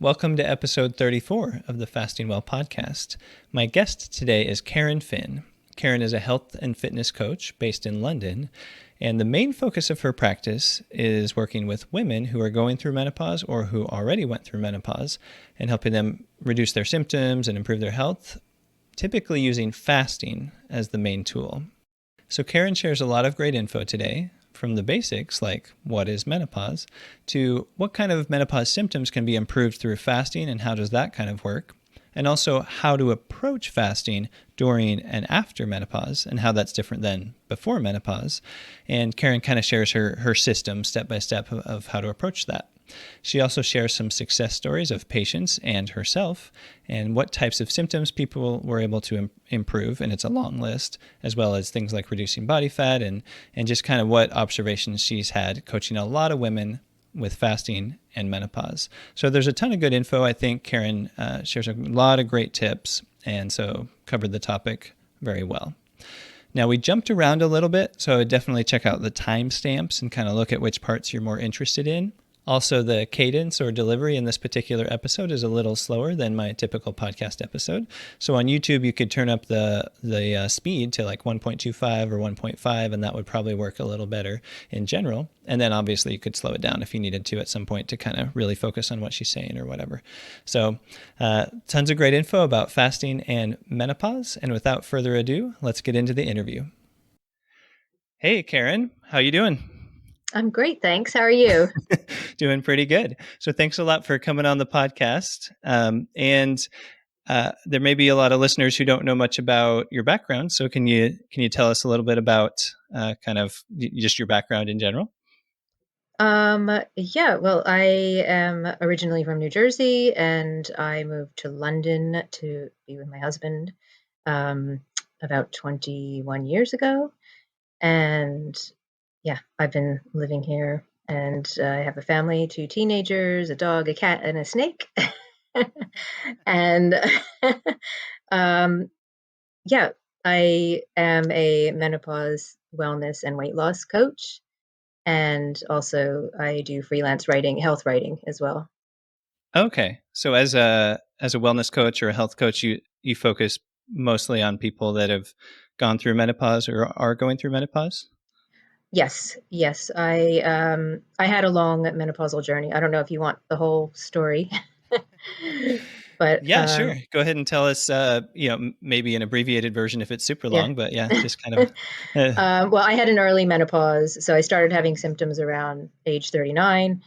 Welcome to episode 34 of the FastingWell Podcast. My guest today is Karen Finn. Karen is a health and fitness coach based in London, and the main focus of her practice is working with women who are going through menopause or who already went through menopause and helping them reduce their symptoms and improve their health, typically using fasting as the main tool. So Karen shares a lot of great info today, from the basics like what is menopause to what kind of menopause symptoms can be improved through fasting and how does that kind of work, and also how to approach fasting during and after menopause and how that's different than before menopause. And Karen kind of shares her system step by step of how to approach that. She also shares some success stories of patients and herself and what types of symptoms people were able to improve, and it's a long list, as well as things like reducing body fat and just kind of what observations she's had coaching a lot of women with fasting and menopause. So there's a ton of good info. I think Karen shares a lot of great tips, and so covered the topic very well. Now, we jumped around a little bit, so definitely check out the timestamps and kind of look at which parts you're more interested in. Also, the cadence or delivery in this particular episode is a little slower than my typical podcast episode. So on YouTube, you could turn up the speed to like 1.25 or 1.5, and that would probably work a little better in general. And then obviously you could slow it down if you needed to at some point to kind of really focus on what she's saying or whatever. So tons of great info about fasting and menopause. And without further ado, let's get into the interview. Hey, Karen, how you doing? I'm great, thanks. How are you? Doing pretty good. So thanks a lot for coming on the podcast. There may be a lot of listeners who don't know much about your background. So can you tell us a little bit about kind of just your background in general? Yeah, well, I am originally from New Jersey and I moved to London to be with my husband about 21 years ago. And yeah, I've been living here and I have a family, 2 teenagers, a dog, a cat, and a snake. And um, yeah, I am a menopause wellness and weight loss coach. And also I do freelance writing, health writing as well. Okay. So as a wellness coach or a health coach, you focus mostly on people that have gone through menopause or are going through menopause? Yes, yes. I had a long menopausal journey. I don't know if you want the whole story, but Yeah, sure. Go ahead and tell us, maybe an abbreviated version if it's super yeah. long, but yeah, just kind of. Well, I had an early menopause, so I started having symptoms around age 39,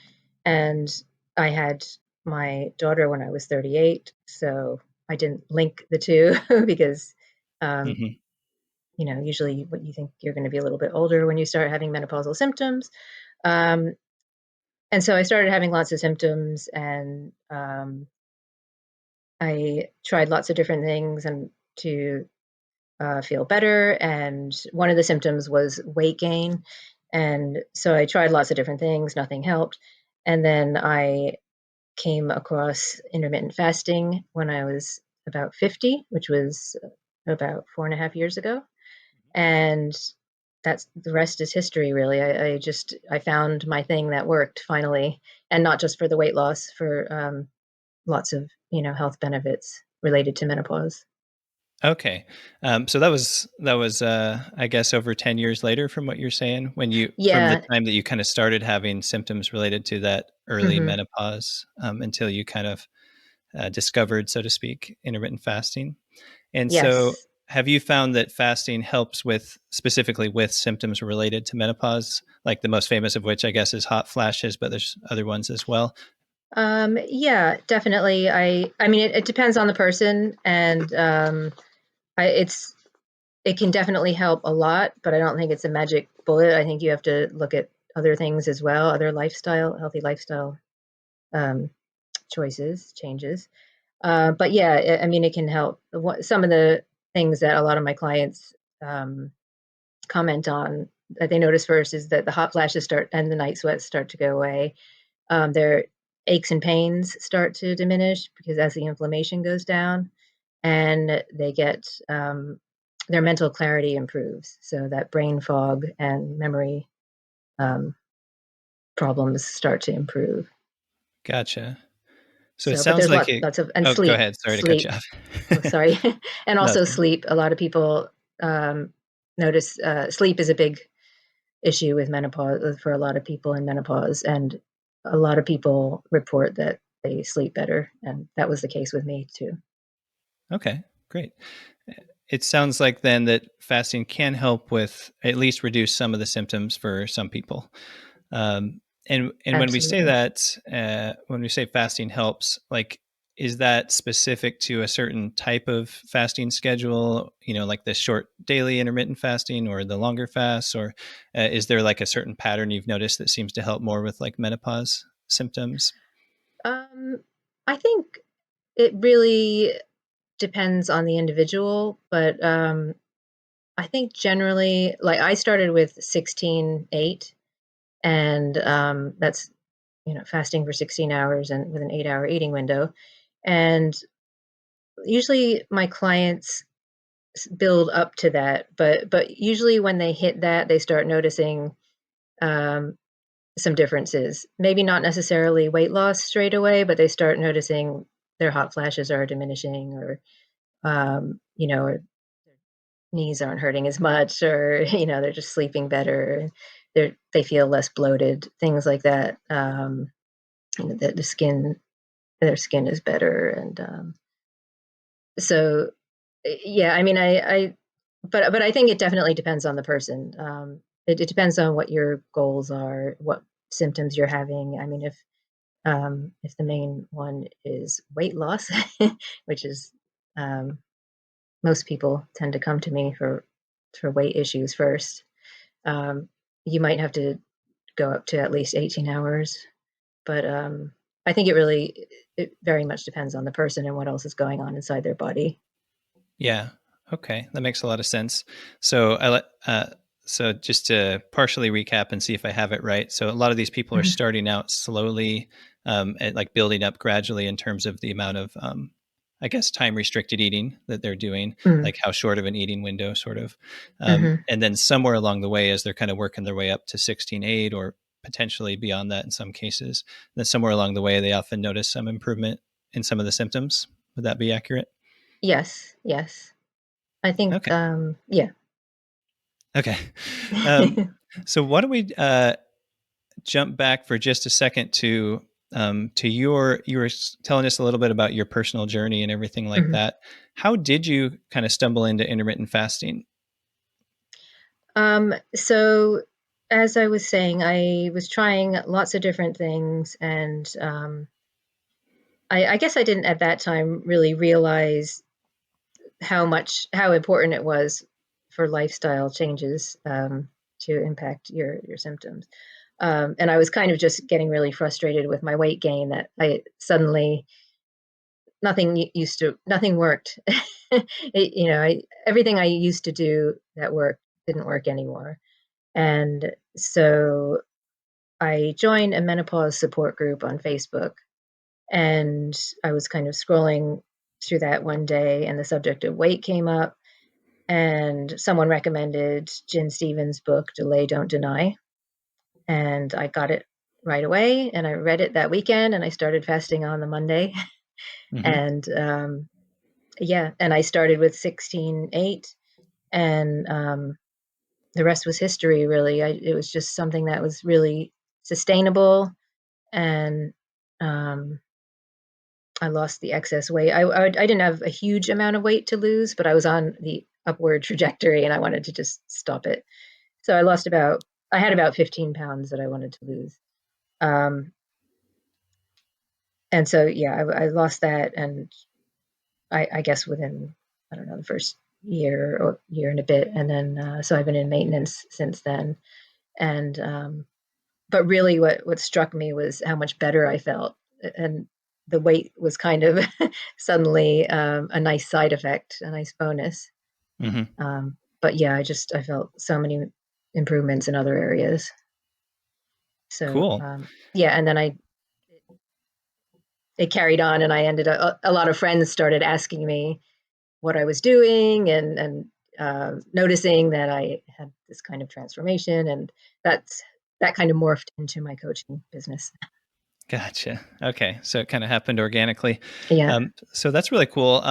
and I had my daughter when I was 38. So I didn't link the two because um, Mhm. usually what you think you're going to be a little bit older when you start having menopausal symptoms. Um, and so I started having lots of symptoms, and I tried lots of different things and to feel better. And one of the symptoms was weight gain. And so I tried lots of different things, nothing helped. And then I came across intermittent fasting when I was about 50, which was about 4.5 years ago. And that's the rest is history, really. I found my thing that worked finally, and not just for the weight loss, for lots of health benefits related to menopause. Okay. So that was I guess over 10 years later from what you're saying from the Yeah. time that you kind of started having symptoms related to that early Hmm. menopause until you kind of discovered, so to speak, intermittent fasting. And so Yes. have you found that fasting helps with specifically with symptoms related to menopause, like the most famous of which I guess is hot flashes, but there's other ones as well? Yeah, definitely. I mean, it depends on the person, and it's it can definitely help a lot, but I don't think it's a magic bullet. I think you have to look at other things as well, other healthy lifestyle um, choices, changes. But yeah, I mean, it can help. Some of the things that a lot of my clients um, comment on that they notice first is that the hot flashes start and the night sweats start to go away. Their aches and pains start to diminish because as the inflammation goes down, and they get their mental clarity improves, so that brain fog and memory um, problems start to improve. Gotcha. So it So, but sounds there's like it. lots of, and Oh, go sleep, ahead. Sorry to cut you sleep. off. Oh, sorry. And No, also it's fine. sleep. A lot of people um, notice sleep is a big issue with menopause for a lot of people in menopause, and a lot of people report that they sleep better, and that was the case with me too. Okay, great. It sounds like then that fasting can help with at least reduce some of the symptoms for some people. And when we say Absolutely. that, when we say fasting helps, like, is that specific to a certain type of fasting schedule? You know, like the short daily intermittent fasting or the longer fasts, or is there like a certain pattern you've noticed that seems to help more with like menopause symptoms? Um, I think it really depends on the individual, but I think generally, like I started with 16/8, and that's fasting for 16 hours and with an 8-hour eating window. And usually my clients build up to that, but usually when they hit that, they start noticing um, some differences. Maybe not necessarily weight loss straight away, but they start noticing their hot flashes are diminishing, or or knees aren't hurting as much, or they're just sleeping better. They feel less bloated, things like that. The skin, their skin is better, and so yeah. I mean, but I think it definitely depends on the person. It depends on what your goals are, what symptoms you're having. I mean, if the main one is weight loss, which is um, most people tend to come to me for weight issues first. Um, you might have to go up to at least 18 hours, but I think it very much depends on the person and what else is going on inside their body. Yeah. Okay, that makes a lot of sense. So so just to partially recap and see if I have it right. So a lot of these people are Mhm. starting out slowly, and like building up gradually in terms of the amount of, I guess, time restricted eating that they're doing, Mm. like how short of an eating window, sort of. Mhm. And then somewhere along the way, as they're kind of working their way up to 16/8 or potentially beyond that in some cases, then somewhere along the way, they often notice some improvement in some of the symptoms. Would that be accurate? Yes, yes. I think, Okay. yeah. Okay. Um, so why don't we jump back for just a second to you were telling us a little bit about your personal journey and everything like Mhm. that. How did you kind of stumble into intermittent fasting? So as I was saying, I was trying lots of different things, and I guess I didn't at that time really realize how important it was for lifestyle changes to impact your symptoms. And I was kind of just getting really frustrated with my weight gain, that I suddenly nothing worked. Everything I used to do that worked didn't work anymore. And so I joined a menopause support group on Facebook, and I was kind of scrolling through that one day, and the subject of weight came up, and someone recommended Jen Stevens' book, Delay, Don't Deny. And I got it right away, and I read it that weekend, and I started fasting on the Monday. Hmm. And yeah, and I started with 16/8, and the rest was history, really. It was just something that was really sustainable, and um, I lost the excess weight. I didn't have a huge amount of weight to lose, but I was on the upward trajectory, and I wanted to just stop it. So I had about 15 pounds that I wanted to lose. Um, and so, yeah, I lost that. And I guess within, I don't know, the first year or year and a bit. And then, so I've been in maintenance since then. And, but really what struck me was how much better I felt. And the weight was kind of suddenly a nice side effect, a nice bonus. Hmm. But yeah, I felt so many improvements in other areas. So, Cool. yeah, and then it carried on, and I ended up a lot of friends started asking me what I was doing, and noticing that I had this kind of transformation, and that's that kind of morphed into my coaching business. Gotcha. Okay. So it kind of happened organically. Yeah. So that's really cool.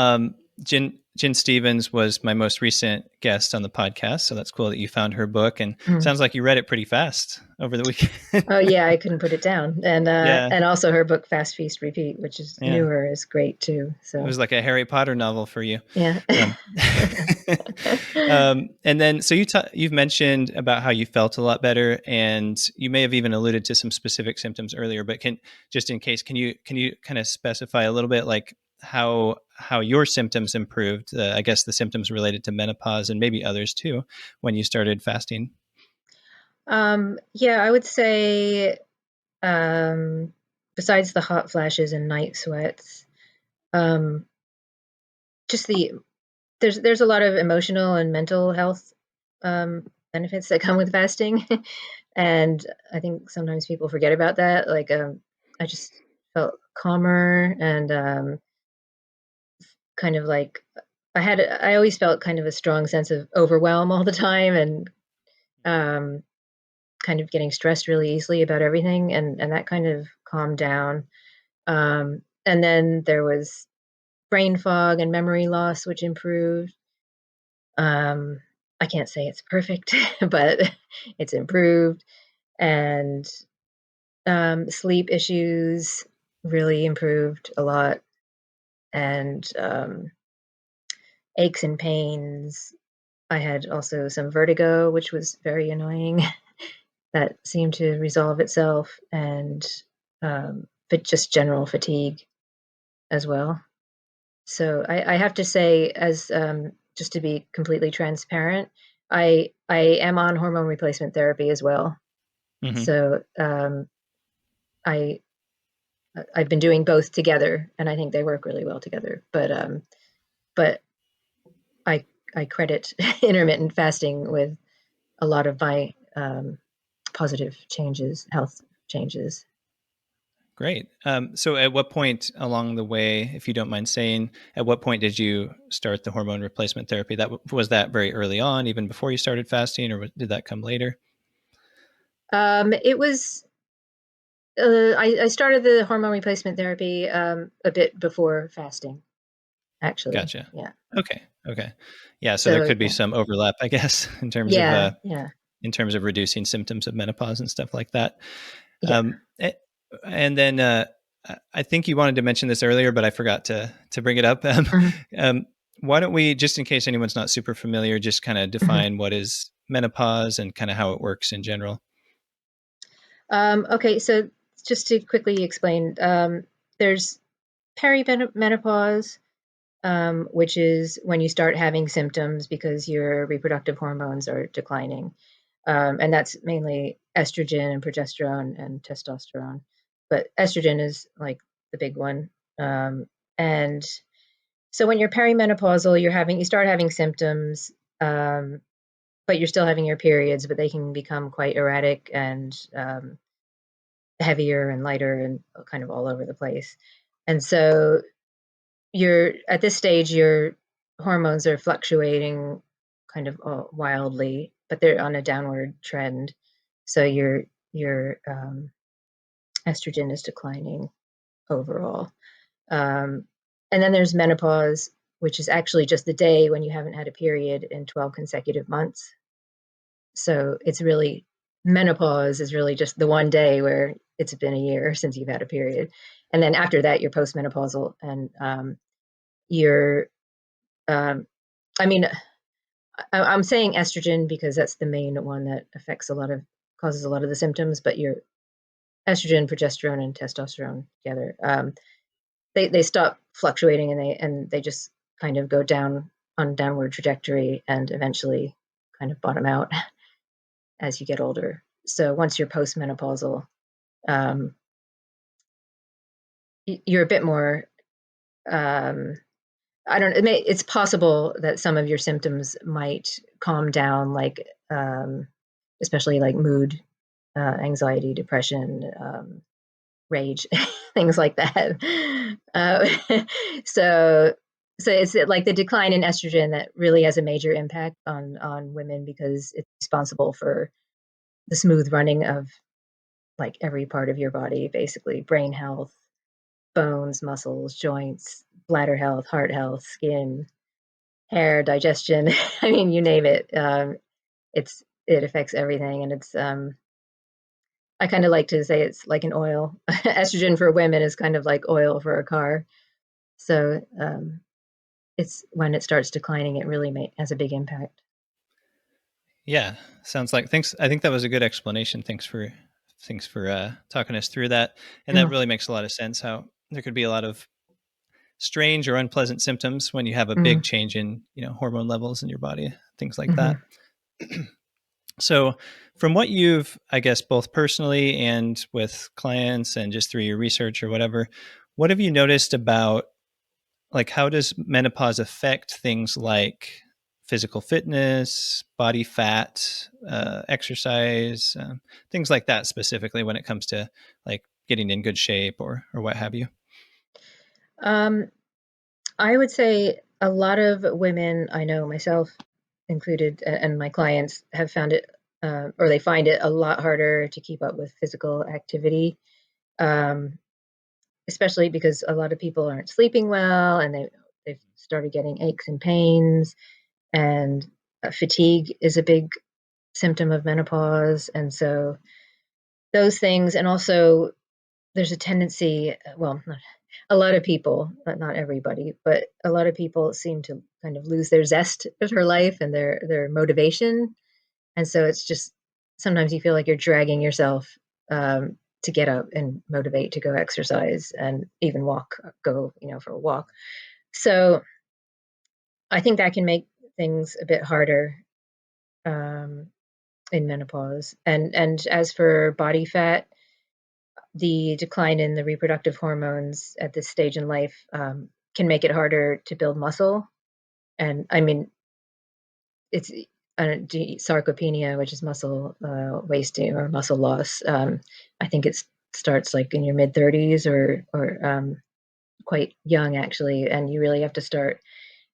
Jen Stevens was my most recent guest on the podcast. So that's cool that you found her book, and Mm. sounds like you read it pretty fast over the weekend. Oh yeah, I couldn't put it down. Yeah. And also her book Fast Feast Repeat, which is Yeah. newer, is great too. It So was like a Harry Potter novel for you. yeah. Um, and then, so you've mentioned about how you felt a lot better, and you may have even alluded to some specific symptoms earlier. But just in case, can you kind of specify a little bit, like how your symptoms improved? I guess the symptoms related to menopause and maybe others too, when you started fasting. Yeah, I would say besides the hot flashes and night sweats, um, just there's a lot of emotional and mental health benefits that come with fasting, and I think sometimes people forget about that. Like, I just felt calmer and kind of like I always felt kind of a strong sense of overwhelm all the time, and um, kind of getting stressed really easily about everything, and that kind of calmed down. And then there was brain fog and memory loss, which improved. Um, I can't say it's perfect, but it's improved. And sleep issues really improved a lot. And aches and pains. I had also some vertigo, which was very annoying. That seemed to resolve itself, and but just general fatigue as well. So I have to say, as just to be completely transparent, I am on hormone replacement therapy as well. Hmm. So I I've been doing both together, and I think they work really well together. But I I credit intermittent fasting with a lot of my positive changes, health changes. Great. So at what point along the way, if you don't mind saying, at what point did you start the hormone replacement therapy? Was that very early on, even before you started fasting, or did that come later? It was I started the hormone replacement therapy a bit before fasting, actually. Gotcha. Yeah. Okay. Okay. Yeah. So there So could be some overlap, I guess, yeah, yeah, in terms of reducing symptoms of menopause and stuff like that. yeah. Um, eh, and then I think you wanted to mention this earlier, but I forgot to bring it up. Mhm, Um, why don't we, just in case anyone's not super familiar, just kind of mhm. define what is menopause and kind of how it works in general? Okay, so just to quickly explain, there's perimenopause, which is when you start having symptoms because your reproductive hormones are declining. And that's mainly estrogen and progesterone and testosterone. But estrogen is like the big one. And so when you're perimenopausal, you start having symptoms, um, but you're still having your periods, but they can become quite erratic and heavier and lighter and kind of all over the place. And so you're at this stage, your hormones are fluctuating kind of wildly, but they're on a downward trend. So your estrogen is declining overall. Um, and then there's menopause, which is actually just the day when you haven't had a period in 12 consecutive months. So it's really menopause is really just the one day where it's been a year since you've had a period. And then after that, you're postmenopausal, and you're um, I mean, I'm saying estrogen because that's the main one that affects causes a lot of the symptoms, but your estrogen, progesterone, and testosterone together, they stop fluctuating, and they just kind of go down on a downward trajectory and eventually kind of bottom out as you get older. So once you're postmenopausal, um, you're a bit more. Um, I don't. It's possible that some of your symptoms might calm down, like especially like mood, anxiety, depression, rage, things like that. Uh, so, so it's like the decline in estrogen that really has a major impact on women because it's responsible for the smooth running of like every part of your body, basically brain health, bones, muscles, joints, bladder health, heart health, skin, hair, digestion. I mean, you name it. It affects everything, and it's I kind of like to say it's like an oil. Estrogen for women is kind of like oil for a car. So it's when it starts declining, it really has a big impact. Yeah, sounds like thanks. I think that was a good explanation. Thanks for talking us through that. And that Mm, really makes a lot of sense. How there could be a lot of strange or unpleasant symptoms when you have a big mm, change in hormone levels in your body, things like hmm. that. So, from what you've, I guess, both personally and with clients and just through your research or whatever, what have you noticed about like how does menopause affect things like physical fitness, body fat, exercise, things like that specifically when it comes to like getting in good shape or what have you? Um, I would say a lot of women I know, myself included, and my clients have found it, or they find it a lot harder to keep up with physical activity, um, especially because a lot of people aren't sleeping well, and they've started getting aches and pains, and fatigue is a big symptom of menopause, and so those things, and also there's a tendency, well, not a lot of people, but not everybody, but a lot of people seem to kind of lose their zest for life and their motivation, and so it's just sometimes you feel like you're dragging yourself, to get up and motivate to go exercise and even walk, go, for a walk. So, I think that can make things a bit harder, um, in menopause, and as for body fat, the decline in the reproductive hormones at this stage in life, can make it harder to build muscle. And I mean, it's sarcopenia, which is muscle wasting or muscle loss. I think it starts like in your mid 30s or quite young actually, and you really have to start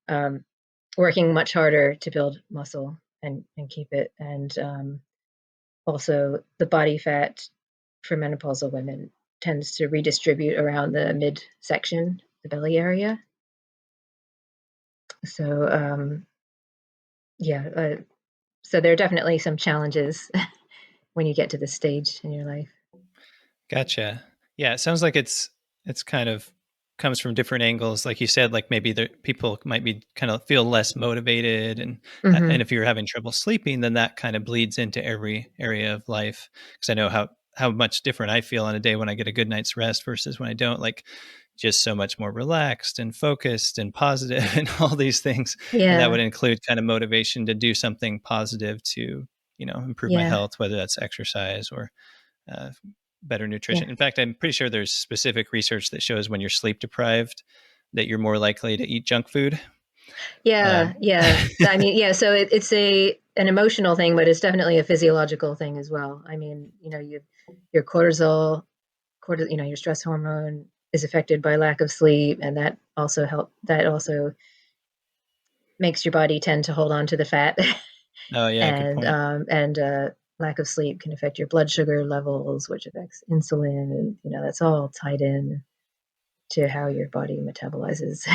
um, working much harder to build muscle and keep it. And also, the body fat for menopausal women tends to redistribute around the midsection, the belly area. So, yeah, so there are definitely some challenges when you get to this stage in your life. Gotcha. Yeah, it sounds like it's kind of comes from different angles. Like you said, like maybe the people might be kind of feel less motivated, and Mhm. if you're having trouble sleeping, then that kind of bleeds into every area of life. Because I know how much different I feel on a day when I get a good night's rest versus when I don't. Like just so much more relaxed and focused and positive and all these things. And that Yeah, would include kind of motivation to do something positive to improve my yeah, health, whether that's exercise or uh, better yeah. nutrition. In fact, I'm pretty sure there's specific research that shows when you're sleep deprived that you're more likely to eat junk food. Yeah, Um, yeah. I mean, yeah, so it's an emotional thing, but it's definitely a physiological thing as well. I mean, your your stress hormone is affected by lack of sleep, and that also makes your body tend to hold on to the fat. oh yeah, good and point. lack of sleep can affect your blood sugar levels, which affects insulin, and that's all tied in to how your body metabolizes.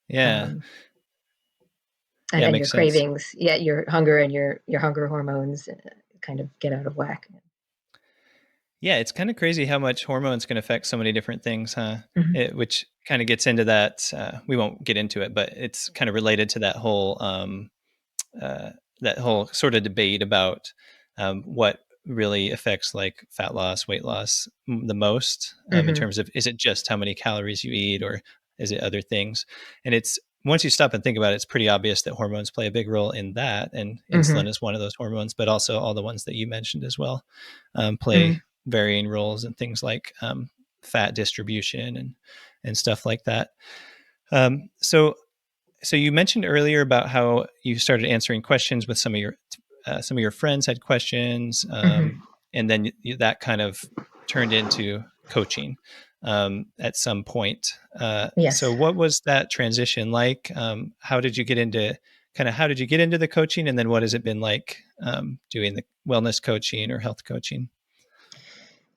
Yeah, um, yeah, and your makes sense. cravings, yeah, your hunger and your hunger hormones kind of get out of whack. Yeah, it's kind of crazy how much hormones can affect so many different things, huh? Mhm. Which kind of gets into that. We won't get into it, but it's kind of related to uh, that whole sort of debate about what really affects like fat loss, weight loss the most in Mhm. terms of is it just how many calories you eat or is it other things? And it's once you stop and think about it, it's pretty obvious that hormones play a big role in that, and insulin Mhm. is one of those hormones, but also all the ones that you mentioned as well play Mhm. varying roles in things like fat distribution and stuff like that. So you mentioned earlier about how you started answering questions with some of your friends had questions, Mhm. and then that kind of turned into coaching at some point. So Yes. what was that transition like? How did you get into the coaching, and then what has it been like doing the wellness coaching or health coaching?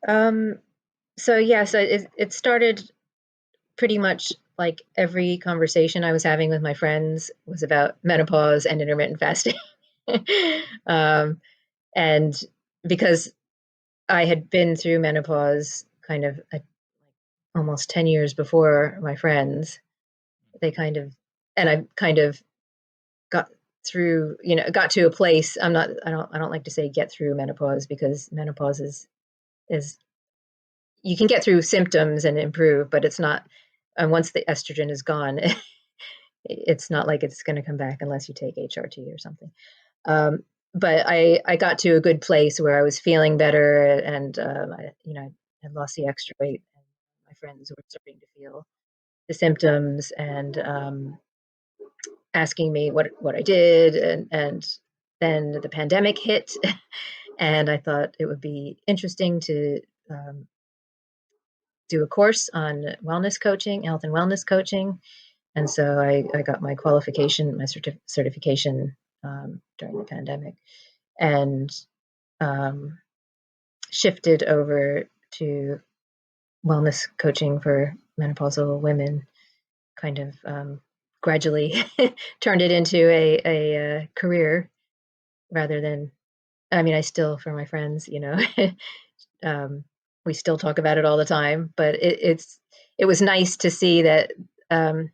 So yeah, so it started pretty much like every conversation I was having with my friends was about menopause and intermittent fasting. um, and because I had been through menopause kind of almost 10 years before my friends, they kind of, and I kind of got through, got to a place. I don't like to say get through menopause, because menopause is you can get through symptoms and improve, but it's not, and once the estrogen is gone, it's not like it's going to come back unless you take HRT or something. But I got to a good place where I was feeling better, and I had lost the extra weight, and my friends were starting to feel the symptoms, and asking me what I did, and then the pandemic hit, and I thought it would be interesting to do a course on wellness coaching, health and wellness coaching. And so I got my qualification, my certification during the pandemic, and um, shifted over to wellness coaching for menopausal women, kind of gradually turned it into a career rather than, I mean, I still, for my friends, um, we still talk about it all the time, but it was nice to see that um,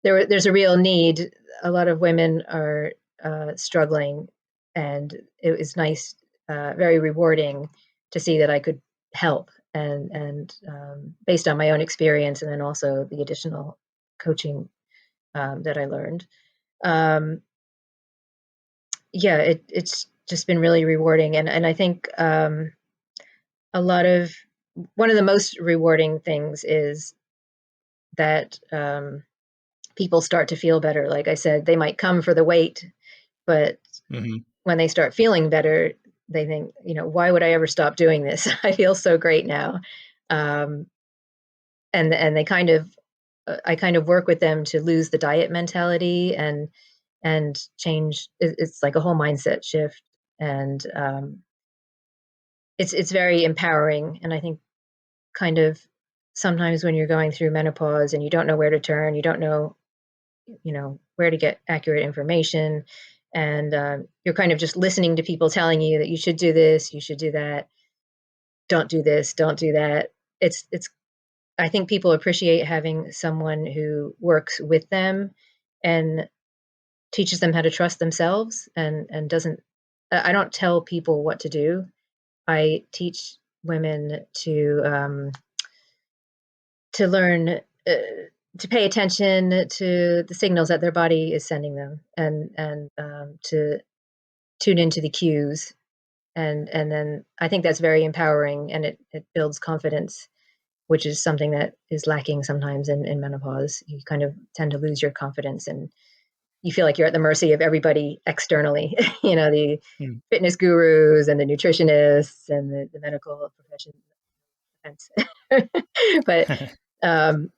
there's a real need. A lot of women are struggling, and it was nice, very rewarding to see that I could help, and based on my own experience, and then also the additional coaching that I learned. Um, yeah, it's just been really rewarding, and I think a lot of one of the most rewarding things is that people start to feel better. Like I said, they might come for the weight, but Hmm. when they start feeling better, they think, why would I ever stop doing this? I feel so great now. Um, and they kind of, I kind of work with them to lose the diet mentality, and change. It's like a whole mindset shift, and it's very empowering. And I think kind of sometimes when you're going through menopause and you don't know where to turn, you don't know, where to get accurate information, and you're kind of just listening to people telling you that you should do this, you should do that, don't do this, don't do that. It's I think people appreciate having someone who works with them and teaches them how to trust themselves, and doesn't, I don't tell people what to do. I teach women to learn, to pay attention to the signals that their body is sending them, and to tune into the cues, and then I think that's very empowering, and it builds confidence, which is something that is lacking sometimes in menopause. You kind of tend to lose your confidence, and you feel like you're at the mercy of everybody externally, the fitness gurus and the nutritionists and the medical profession. But um,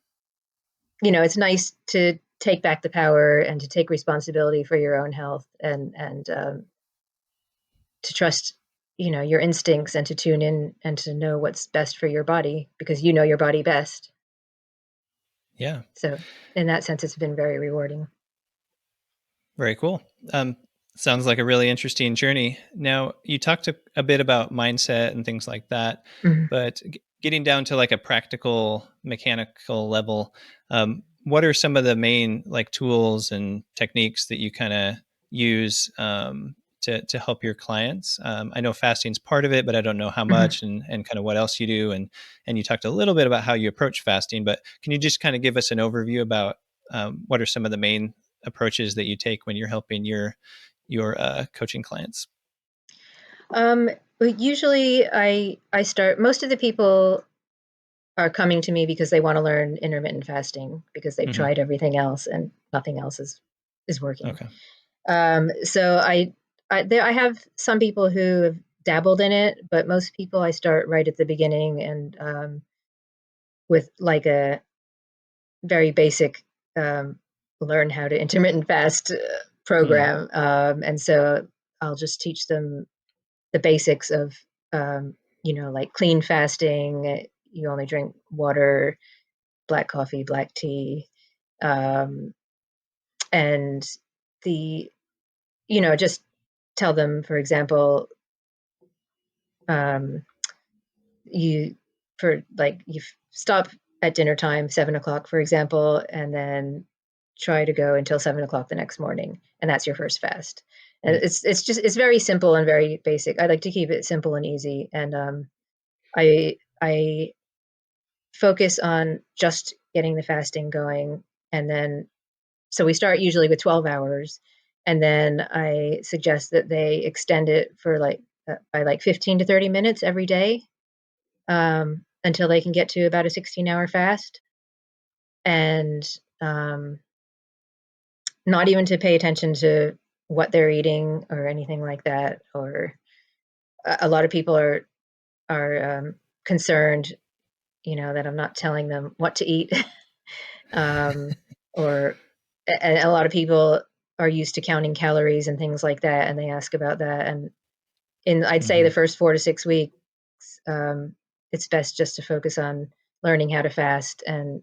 it's nice to take back the power and to take responsibility for your own health, and to trust, your instincts, and to tune in and to know what's best for your body, because you know your body best. Yeah. So in that sense, it's been very rewarding. Very cool. Um, Sounds like a really interesting journey. Now, you talked a bit about mindset and things like that, Mhm. but getting down to like a practical, mechanical level, what are some of the main like tools and techniques that you kind of use to help your clients? I know fasting's part of it, but I don't know how Mhm. much, and kind of what else you do. And you talked a little bit about how you approach fasting, but can you just kind of give us an overview about what are some of the main approaches that you take when you're helping your coaching clients? Um, but usually I start, most of the people are coming to me because they want to learn intermittent fasting, because they've Hmm. tried everything else and nothing else is working. Okay. So I have some people who have dabbled in it, but most people I start right at the beginning, and with like a very basic, um, learn how to intermittent fast Hmm. program, and so I'll just teach them the basics of, um, like clean fasting. You only drink water, black coffee, black tea, um, and the just tell them, for example, um, you you stop at dinner time, 7 o'clock, for example, and then try to go until 7 o'clock the next morning, and that's your first fast. And Right. it's very simple and very basic. I like to keep it simple and easy, and I focus on just getting the fasting going, and then so we start usually with 12 hours, and then I suggest that they extend it for by 15 to 30 minutes every day, until they can get to about a 16-hour fast, and um, not even to pay attention to what they're eating or anything like that. Or a lot of people are concerned, that I'm not telling them what to eat, um, or and a lot of people are used to counting calories and things like that, and they ask about that. And I'd say the Hmm. first 4 to 6 weeks, it's best just to focus on learning how to fast, and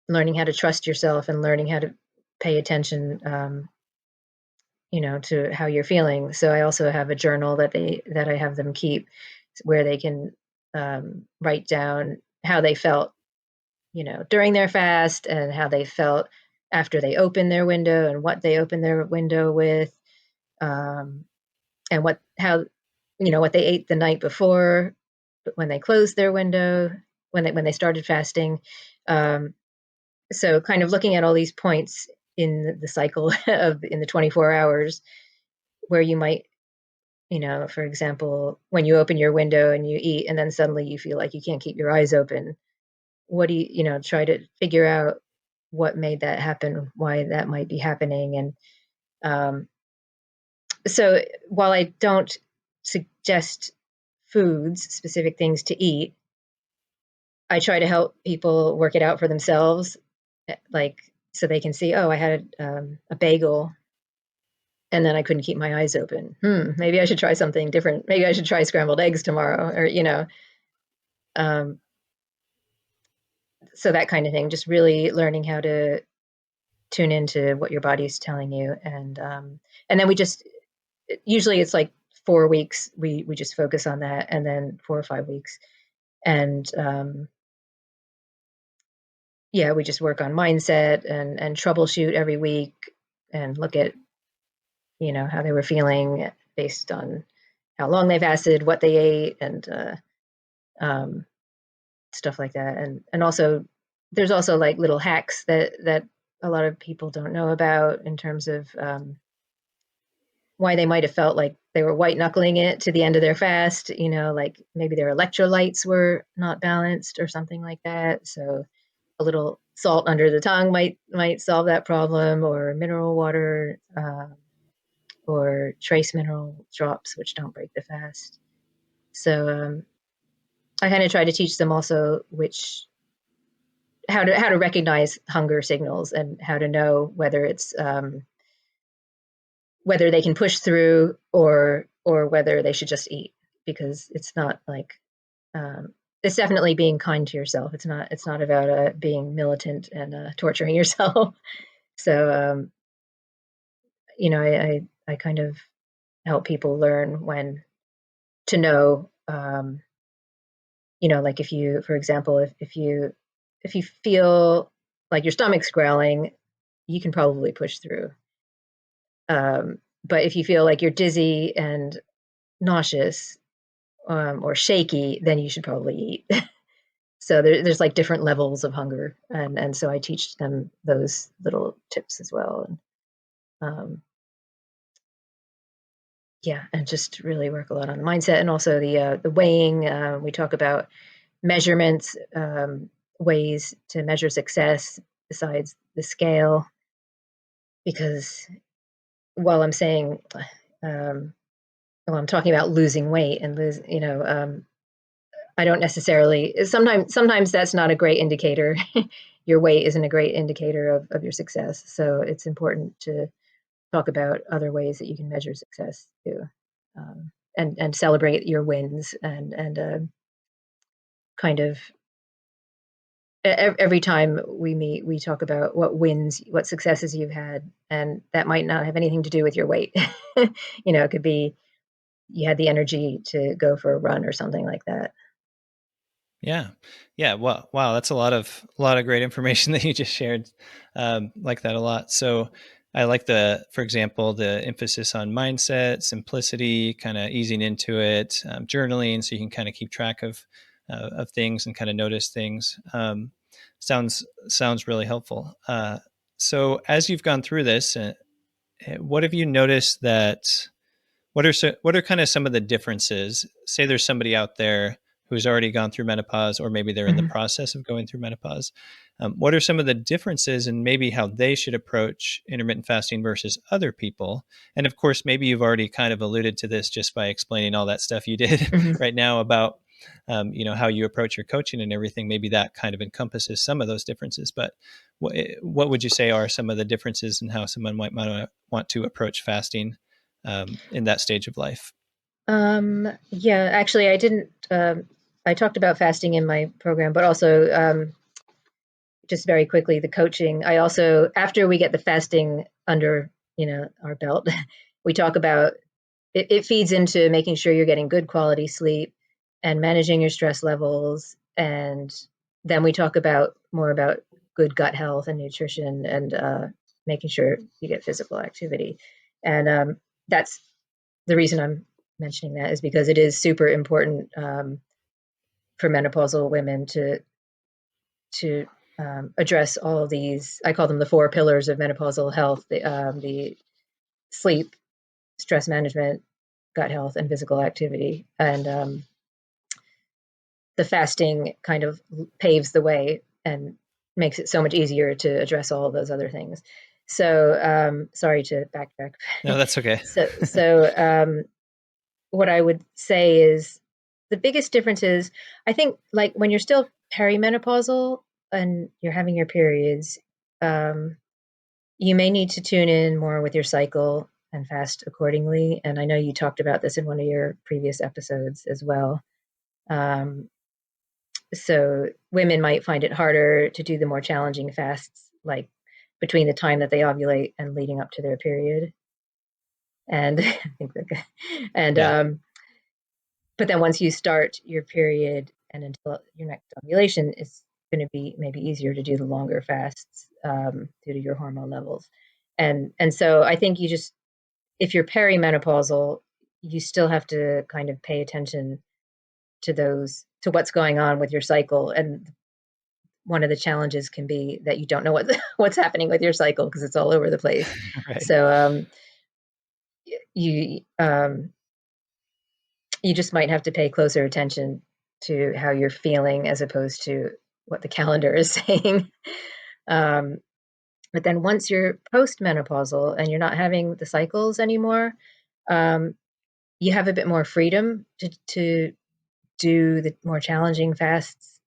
learning how to trust yourself, and learning how to pay attention, to how you're feeling. So I also have a journal that I have them keep, where they can write down how they felt, during their fast, and how they felt after they opened their window, and what they opened their window with, um, and what they ate the night before, when they closed their window, when they started fasting. Um, so kind of looking at all these points in the cycle in the 24 hours, where you might, for example, when you open your window and you eat, and then suddenly you feel like you can't keep your eyes open. What do try to figure out what made that happen, why that might be happening. And um, so while I don't suggest foods, specific things to eat, I try to help people work it out for themselves, so they can see, oh, I had a bagel, and then I couldn't keep my eyes open. Maybe I should try something different. Maybe I should try scrambled eggs tomorrow, or um, so that kind of thing. Just really learning how to tune into what your body's telling you, and then we just usually it's like 4 weeks. We just focus on that, and then 4 or 5 weeks, and yeah, we just work on mindset, and troubleshoot every week, and look at how they were feeling based on how long they fasted, what they ate, and um, stuff like that. And also, there's also like little hacks that a lot of people don't know about, in terms of why they might have felt like they were white knuckling it to the end of their fast. Like maybe their electrolytes were not balanced or something like that. So a little salt under the tongue might solve that problem, or mineral water, or trace mineral drops, which don't break the fast. So I kind of try to teach them also how to recognize hunger signals, and how to know whether they can push through, or whether they should just eat, because it's not like it's definitely being kind to yourself. It's not about being militant and torturing yourself. So I kind of help people learn when to know, like, if you, for example, if you feel like your stomach's growling, you can probably push through. But if you feel like you're dizzy and nauseous, or shaky, then you should probably eat. So there's like different levels of hunger, and so I teach them those little tips as well. And yeah, and just really work a lot on the mindset, and also the weighing. We talk about measurements, ways to measure success besides the scale, because while I'm saying, um, well, I'm talking about losing weight and I don't necessarily. Sometimes that's not a great indicator. Your weight isn't a great indicator of your success. So it's important to talk about other ways that you can measure success too. and celebrate your wins and kind of every time we meet, we talk about what wins, what successes you've had, and that might not have anything to do with your weight. It could be you had the energy to go for a run or something like that. Yeah. Yeah. Well, wow. That's a lot of great information that you just shared. Like that a lot. So I like for example, the emphasis on mindset, simplicity, kind of easing into it, journaling, so you can kind of keep track of things and kind of notice things. Sounds really helpful. So as you've gone through this, what have you noticed that what are kind of some of the differences? Say there's somebody out there who's already gone through menopause, or maybe they're in the Mhm. process of going through menopause. What are some of the differences in maybe how they should approach intermittent fasting versus other people? And of course, maybe you've already kind of alluded to this just by explaining all that stuff you did Mhm. right now about how you approach your coaching and everything. Maybe that kind of encompasses some of those differences. But what would you say are some of the differences in how someone might want to approach fasting in that stage of life? Yeah, actually, I didn't. I talked about fasting in my program, but also just very quickly, the coaching. I also, after we get the fasting under our belt, we talk about it. It feeds into making sure you're getting good quality sleep and managing your stress levels, and then we talk about more about good gut health and nutrition and making sure you get physical activity, and that's the reason I'm mentioning that is because it is super important for menopausal women to address all of these. I call them the four pillars of menopausal health: the sleep, stress management, gut health, and physical activity. And the fasting kind of paves the way and makes it so much easier to address all of those other things. So, sorry to backtrack. No, that's okay. So, what I would say is the biggest difference is I think like when you're still perimenopausal and you're having your periods, um, you may need to tune in more with your cycle and fast accordingly. And I know you talked about this in one of your previous episodes as well. Um, so women might find it harder to do the more challenging fasts, like between the time that they ovulate and leading up to their period. And I think that, and Yeah. but then once you start your period and until your next ovulation, it's going to be maybe easier to do the longer fasts due to your hormone levels. And so I think you just, if you're perimenopausal, you still have to kind of pay attention to what's going on with your cycle. And one of the challenges can be that you don't know what's happening with your cycle because it's all over the place. Right. So you you just might have to pay closer attention to how you're feeling as opposed to what the calendar is saying. Um, but then once you're postmenopausal and you're not having the cycles anymore, um, you have a bit more freedom to do the more challenging fasts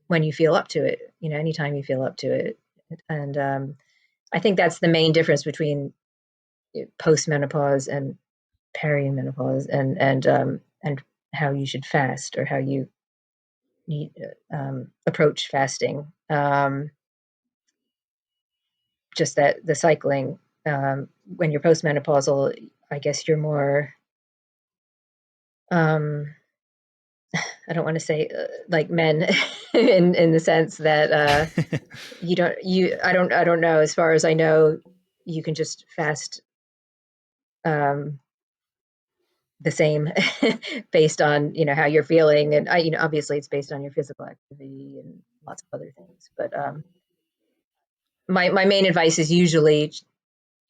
when you feel up to it, anytime you feel up to it. And I think that's the main difference between postmenopause and perimenopause and how you should fast or how you need approach fasting. Just that the cycling, when you're postmenopausal, I guess you're more, um, I don't want to say like men in the sense that I don't know. As far as I know, you can just fast um, the same based on how you're feeling, and obviously it's based on your physical activity and lots of other things. But my main advice is usually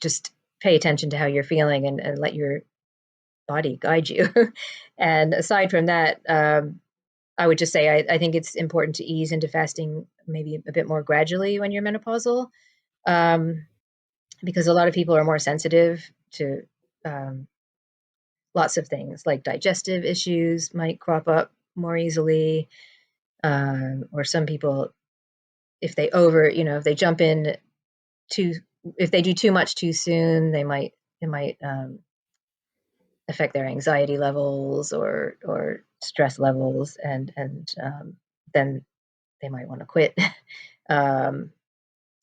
just pay attention to how you're feeling and let your body guide you. And aside from that, I would just say I think it's important to ease into fasting maybe a bit more gradually when you're menopausal, um, because a lot of people are more sensitive to um, lots of things, like digestive issues might crop up more easily, or some people, if they if they jump in too, if they do too much too soon, it might affect their anxiety levels or stress levels, and then they might want to quit. um,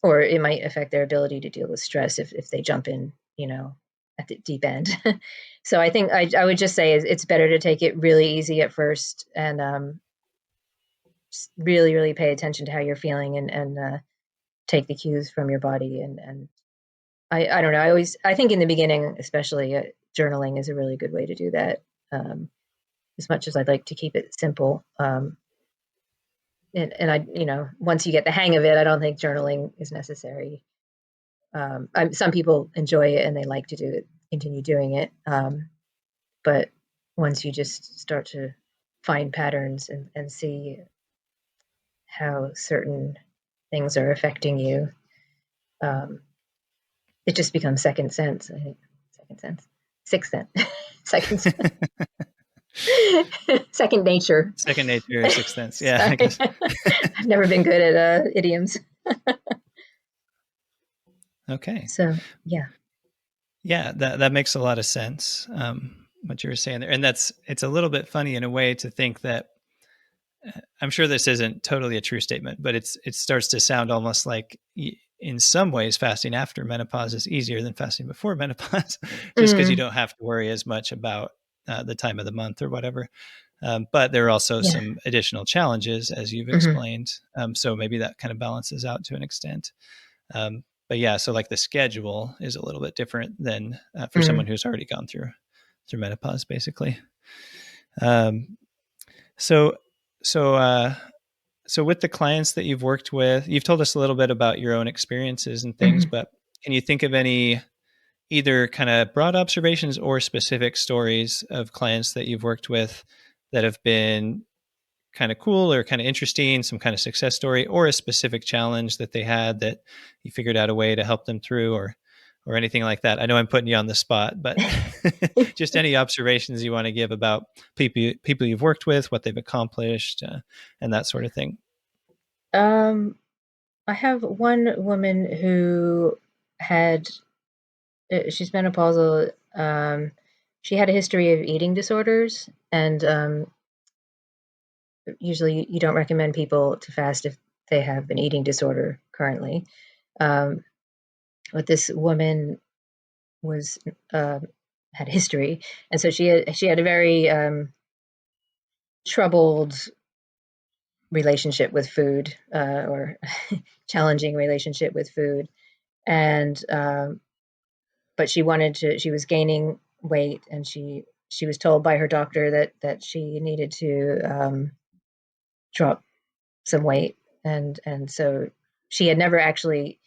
or it might affect their ability to deal with stress if they jump in, at the deep end. So I think I would just say it's better to take it really easy at first, and just really, really pay attention to how you're feeling, and take the cues from your body. And I don't know. I think in the beginning, especially, journaling is a really good way to do that. Um, as much as I'd like to keep it simple, and once you get the hang of it, I don't think journaling is necessary. Some people enjoy it and they like to do it, continue doing it. But once you just start to find patterns and see how certain things are affecting you, um, it just becomes second sense. I think second sense, sixth sense, second second nature. Second nature or sixth sense. Yeah, I Sorry, guess. I've never been good at idioms. Okay. So yeah. Yeah, that makes a lot of sense. What you were saying there, and it's a little bit funny in a way to think that I'm sure this isn't totally a true statement, but it starts to sound almost like in some ways fasting after menopause is easier than fasting before menopause, just because you Mm, don't have to worry as much about the time of the month or whatever. But there are also yeah. some additional challenges, as you've Hmm. explained. So maybe that kind of balances out to an extent. But yeah, so like the schedule is a little bit different than for someone Mm, who's already gone through menopause, basically. Um, so so uh, so with the clients that you've worked with, you've told us a little bit about your own experiences and things, hmm. but can you think of any either kind of broad observations or specific stories of clients that you've worked with that have been kind of cool or kind of interesting, some kind of success story, or a specific challenge that they had that you figured out a way to help them through, or anything like that? I know I'm putting you on the spot, but just any observations you want to give about people you've worked with, what they've accomplished, and that sort of thing. um, I have one woman who had she's menopausal. She had a history of eating disorders, and usually you don't recommend people to fast if they have an eating disorder currently. Um, but this woman was had a history, and so she had a very troubled relationship with food, or challenging relationship with food, and but she was gaining weight, and she was told by her doctor that she needed to drop some weight, and so she had never actually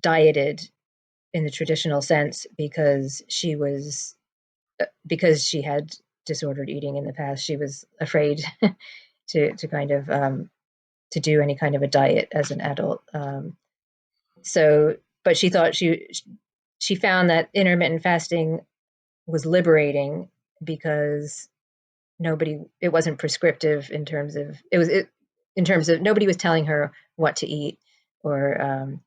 dieted in the traditional sense because she had disordered eating in the past. She was afraid to kind of to do any kind of a diet as an adult. So, but she found that intermittent fasting was liberating because nobody it wasn't prescriptive in terms of in terms of nobody was telling her what to eat, or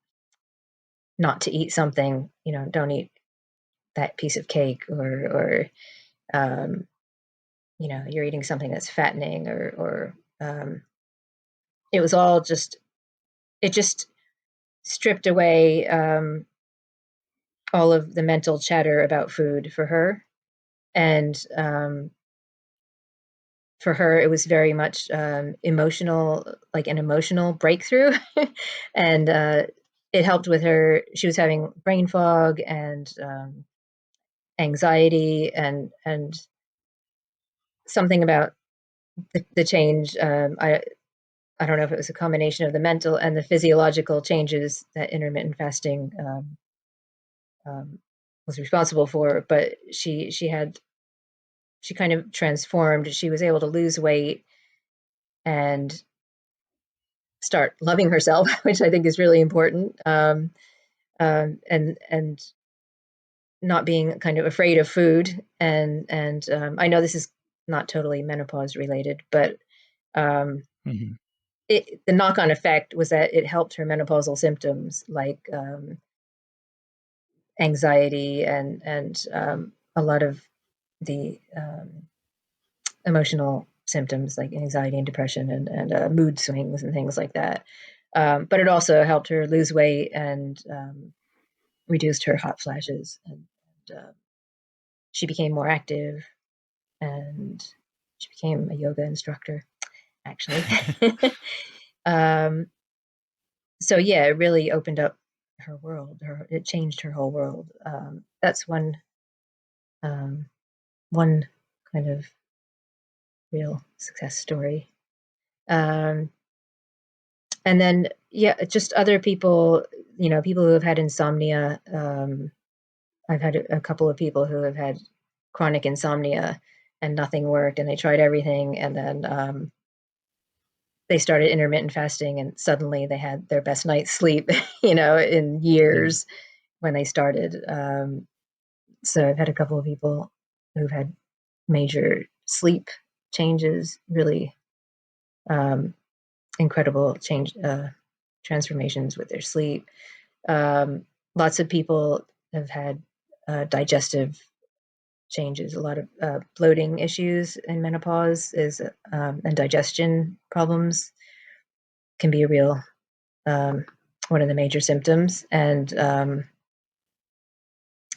not to eat something, don't eat that piece of cake, or um, you're eating something that's fattening, or it was all just it just stripped away all of the mental chatter about food for her. And for her, it was very much emotional, like an emotional breakthrough. And it helped with her. She was having brain fog and anxiety, and something about the change. I don't know if it was a combination of the mental and the physiological changes that intermittent fasting um, was responsible for, but she kind of transformed. She was able to lose weight and start loving herself, which I think is really important. And not being kind of afraid of food. And I know this is not totally menopause related, but um, Mhm. the knock on effect was that it helped her menopausal symptoms, like anxiety, and a lot of the emotional symptoms like anxiety and depression and mood swings and things like that. But it also helped her lose weight and reduced her hot flashes, and she became more active, and she became a yoga instructor, actually. um, so yeah, it really opened up her world. It changed her whole world. That's um, one kind of real success story. Um, and then yeah, just other people, people who have had insomnia. I've had a couple of people who have had chronic insomnia and nothing worked, and they tried everything, and then they started intermittent fasting, and suddenly they had their best night's sleep, in Mm. years when they started. So I've had a couple of people who've had major sleep changes, really um, incredible transformations with their sleep. Lots of people have had digestive changes. A lot of bloating issues in menopause and digestion problems can be a real one of the major symptoms. And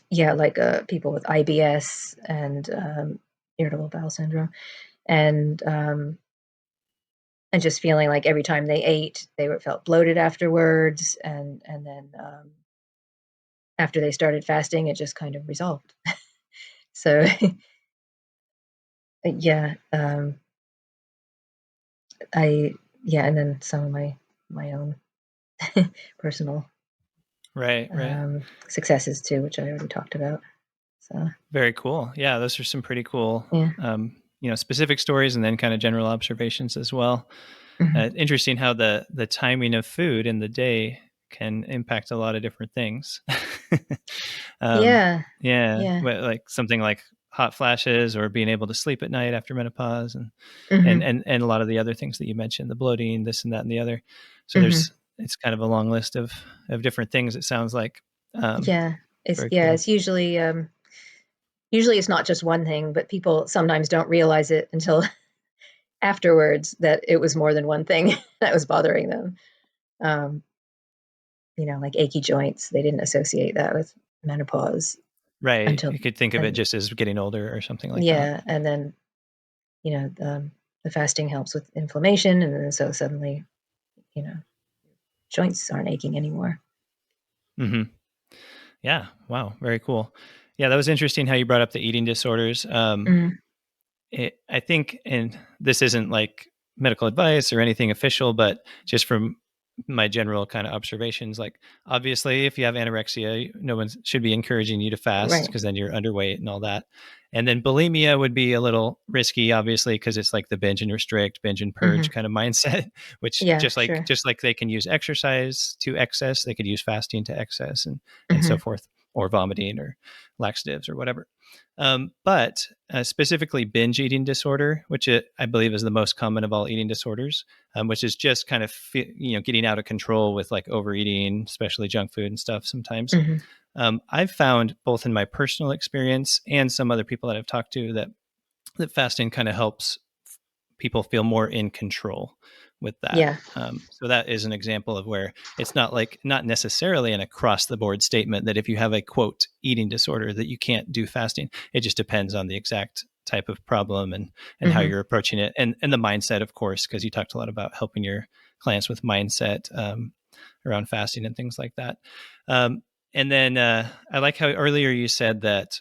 yeah, like people with IBS and irritable bowel syndrome, and um, and just feeling like every time they ate, felt bloated afterwards, and then after they started fasting, it just kind of resolved. So yeah, I yeah, and then some of my own personal Right, right. successes too, which I already talked about. So Very cool. Yeah, those are some pretty cool, yeah. specific stories and then kind of general observations as well. Hmm. Interesting how the timing of food in the day can impact a lot of different things. um, Yeah. yeah, Yeah. like something like hot flashes or being able to sleep at night after menopause, and and Hmm. and and a lot of the other things that you mentioned, the bloating, this and that and the other. So Hmm. it's kind of a long list of different things. It sounds like Yeah. It's very yeah. cool. It's usually it's not just one thing, but people sometimes don't realize it until afterwards that it was more than one thing that was bothering them. Um, like achy joints, they didn't associate that with menopause Right. until You could think of it and just as getting older or something like that. yeah, and then you know the fasting helps with inflammation, and then so suddenly you know joints aren't aching anymore. Hmm. Yeah. Wow. Very cool. Yeah, that was interesting how you brought up the eating disorders. Mm, I think, and this isn't like medical advice or anything official, but just from my general kind of observations, like obviously, if you have anorexia, no one should be encouraging you to fast right. because then you're underweight and all that. And then bulimia would be a little risky, obviously, because it's like the binge and restrict, binge and purge Hmm. kind of mindset. Which Yeah, just like sure. they can use exercise to excess, they could use fasting to excess, and so Hmm. forth, or vomiting or laxatives or whatever. But specifically binge eating disorder, which I believe is the most common of all eating disorders, which is just kind of getting out of control with like overeating, especially junk food and stuff sometimes. Hmm. I've found both in my personal experience and some other people that I've talked to that fasting kind of helps people feel more in control with that. Yeah. So that is an example of where it's not necessarily an across the board statement that if you have a quote eating disorder that you can't do fasting. It just depends on the exact type of problem and how Hmm. you're approaching it, and the mindset, of course, because you talked a lot about helping your clients with mindset around fasting and things like that. Um, and then I like how earlier you said that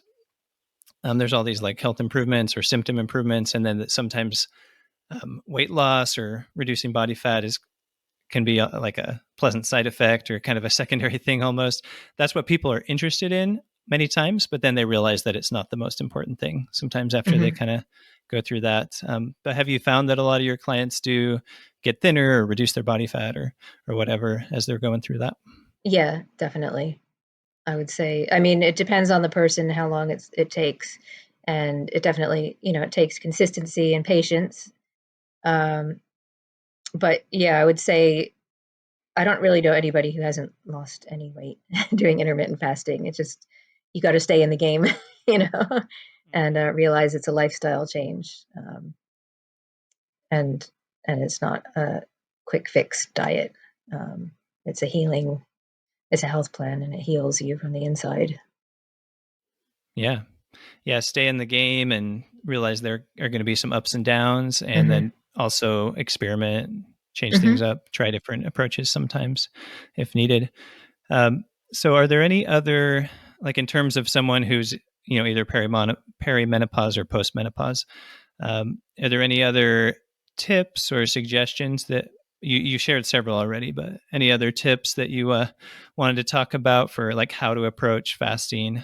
there's all these like health improvements or symptom improvements, and then that sometimes weight loss or reducing body fat can be like a pleasant side effect or kind of a secondary thing almost. That's what people are interested in many times, but then they realize that it's not the most important thing sometimes after they Hmm. kind of go through that. But have you found that a lot of your clients do get thinner or reduce their body fat or whatever as they're going through that? Yeah, definitely. I would say. I mean, it depends on the person, how long it takes, and it definitely, it takes consistency and patience. Um, but yeah, I would say I don't really know anybody who hasn't lost any weight doing intermittent fasting. It's just you got to stay in the game, you know. and realize it's a lifestyle change, and it's not a quick fix diet. It's a healing, it's a health plan, and it heals you from the inside. Yeah. Yeah. Stay in the game and realize there are going to be some ups and downs, and Hmm. then also experiment, change things Hmm. up, try different approaches sometimes if needed. So are there any other, like in terms of someone who's, either perimenopause or postmenopause, are there any other tips or suggestions that you shared several already, but any other tips that you wanted to talk about for like how to approach fasting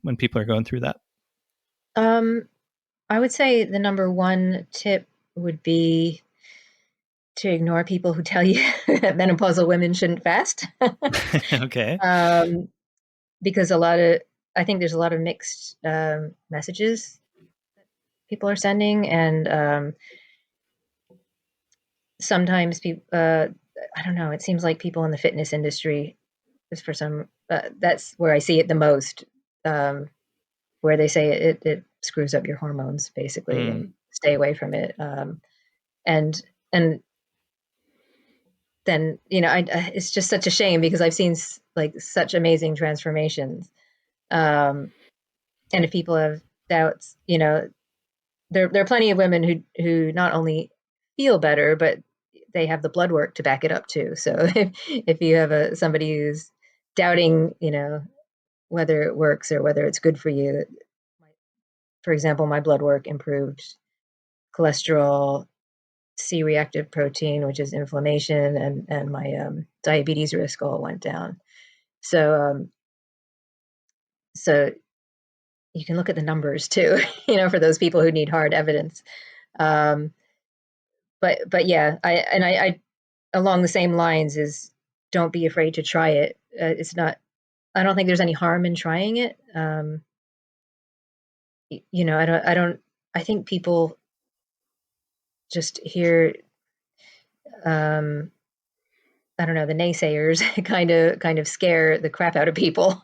when people are going through that? Um, I would say the number one tip would be to ignore people who tell you that menopausal women shouldn't fast. Okay. um, because I think there's a lot of mixed messages people are sending, and sometimes people, I don't know, it seems like people in the fitness industry, just for some, that's where I see it the most, where they say it screws up your hormones basically, Mm, and stay away from it. And and then it's just such a shame because I've seen like such amazing transformations. Um, and if people have doubts, there are plenty of women who not only feel better, but they have the blood work to back it up too. So if you have somebody who's doubting, whether it works or whether it's good for you, for example, my blood work improved cholesterol, C-reactive protein, which is inflammation, and my diabetes risk all went down. So so you can look at the numbers too, for those people who need hard evidence. Um, but yeah, I along the same lines is, don't be afraid to try it. It's not. I don't think there's any harm in trying it. I don't. I think people just hear. Um, I don't know, the naysayers kind of scare the crap out of people,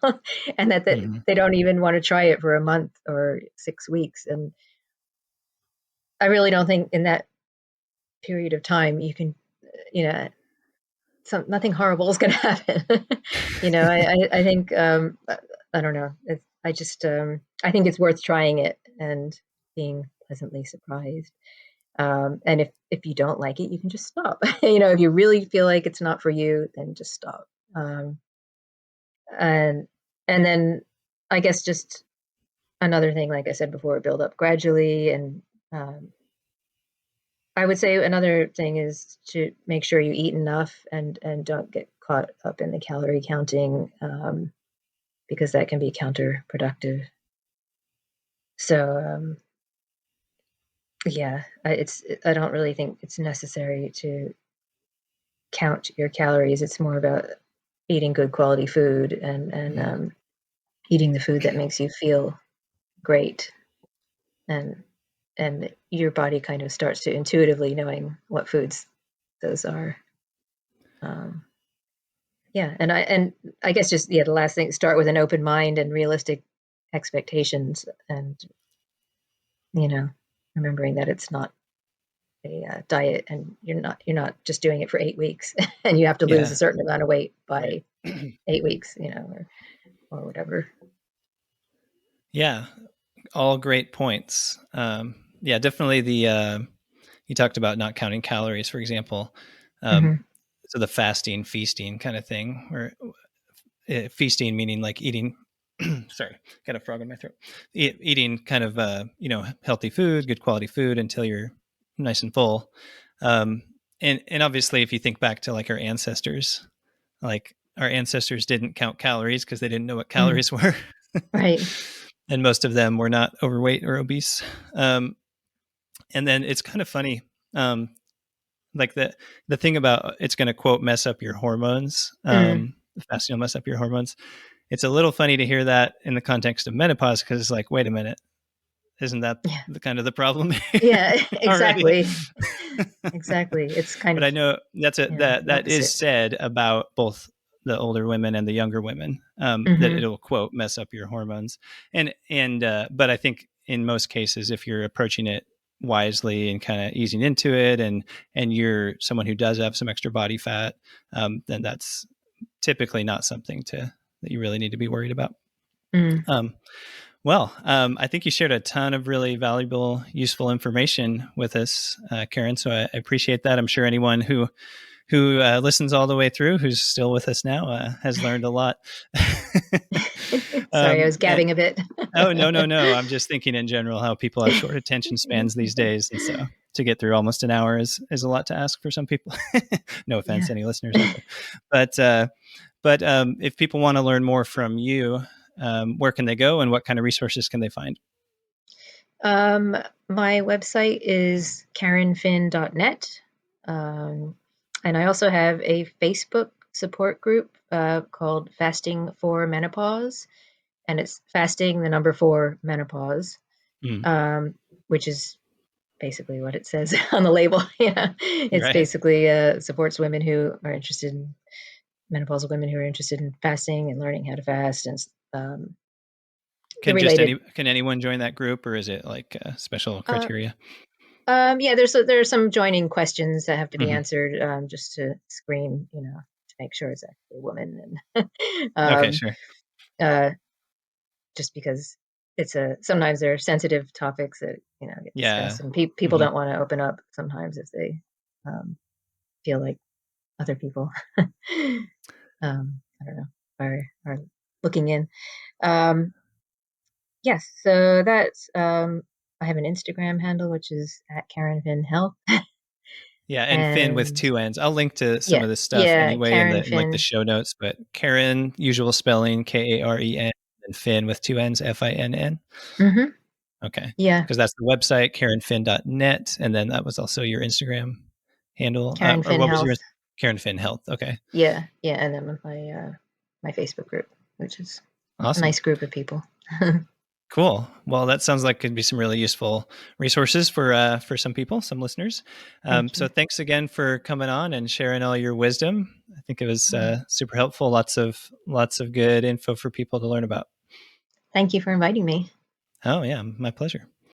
and that mhm. they don't even want to try it for a month or 6 weeks. And I really don't think in that period of time you can, you know, nothing horrible is going to happen. I think, I don't know. I just, I think it's worth trying it and being pleasantly surprised. And if you don't like it, you can just stop. If you really feel like it's not for you, then just stop. Um, and and then I guess just another thing, like I said before, build up gradually. And um, I would say another thing is to make sure you eat enough and don't get caught up in the calorie counting, because that can be counterproductive. So yeah, I don't really think it's necessary to count your calories. It's more about eating good quality food, and Mm. eating the food that makes you feel great, and your body kind of starts to intuitively knowing what foods those are. Um, Yeah, and I guess just, yeah, the last thing, start with an open mind and realistic expectations, and, you know, remembering that it's not a, diet, and you're not just doing it for 8 weeks, and you have to lose a Yeah. certain amount of weight Right. by 8 weeks, or whatever. Yeah. All great points. Yeah, definitely you talked about not counting calories, for example. Um, Mhm. so the fasting, feasting kind of thing, where feasting meaning like eating, sorry, got a frog in my throat. Eating kind of, healthy food, good quality food until you're nice and full. And obviously if you think back to like our ancestors didn't count calories because they didn't know what Mm. calories were. Right. And most of them were not overweight or obese. And then it's kind of funny, like the thing about it's going to quote mess up your hormones. Mm. Fasting will mess up your hormones. It's a little funny to hear that in the context of menopause because it's like, wait a minute, isn't that Yeah. the kind of the problem Yeah, already? exactly. Exactly. It's kind But of, I know that the is opposite. said about both. the older women and the younger women, that Mm-hmm. it'll quote mess up your hormones. But I think in most cases, if you're approaching it wisely and kind of easing into it, and you're someone who does have some extra body fat, then that's typically not something that you really need to be worried about. Mm. I think you shared a ton of really valuable, useful information with us, Karen. So I appreciate that. I'm sure anyone who listens all the way through, who's still with us now, has learned a lot. Sorry, I was And gabbing a bit. oh, no. I'm just thinking in general how people have short attention spans these days. And so to get through almost an hour is a lot to ask for some people. No offense, Yeah. any listeners out there. But if people want to learn more from you, where can they go and what kind of resources can they find? My website is karenfin.net. And I also have a Facebook support group called Fasting for Menopause. And it's fasting, the number 4 menopause, Mm, which is basically what it says on the label. Yeah, it's right. basically supports women who are interested in menopausal women who are interested in fasting and learning how to fast, and the related. Can anyone join that group, or is it like special Uh, criteria? yeah, there are some joining questions that have to be Hmm. answered just to screen, to make sure it's actually a woman, and Okay, um, sure. uh, just because sometimes there are sensitive topics that get Yeah. discussed, and people Hmm. don't want to open up sometimes if they um, feel like other people I don't know, are looking in. Um, yes, so that's I have an Instagram handle which is at Karen Finn Health, Yeah, and Finn with and 2 N's. I'll link to some yeah, of this stuff yeah, anyway Karen in like the Finn. show notes. But Karen, usual spelling, Karen, and Finn with 2 N's, Finn. Mm-hmm. Okay, Yeah, because that's the website, karenfinn.net, and then that was also your Instagram handle, Karen or Finn what was Health. your Karen Finn Health? Okay, Yeah, yeah, and then my Facebook group, which is a awesome. nice group of people. Cool. Well, that sounds like could be some really useful resources for some people, some listeners. Thank So you. thanks again for coming on and sharing all your wisdom. I think it was Mm. super helpful. Lots of good info for people to learn about. Thank you for inviting me. Oh yeah, my pleasure.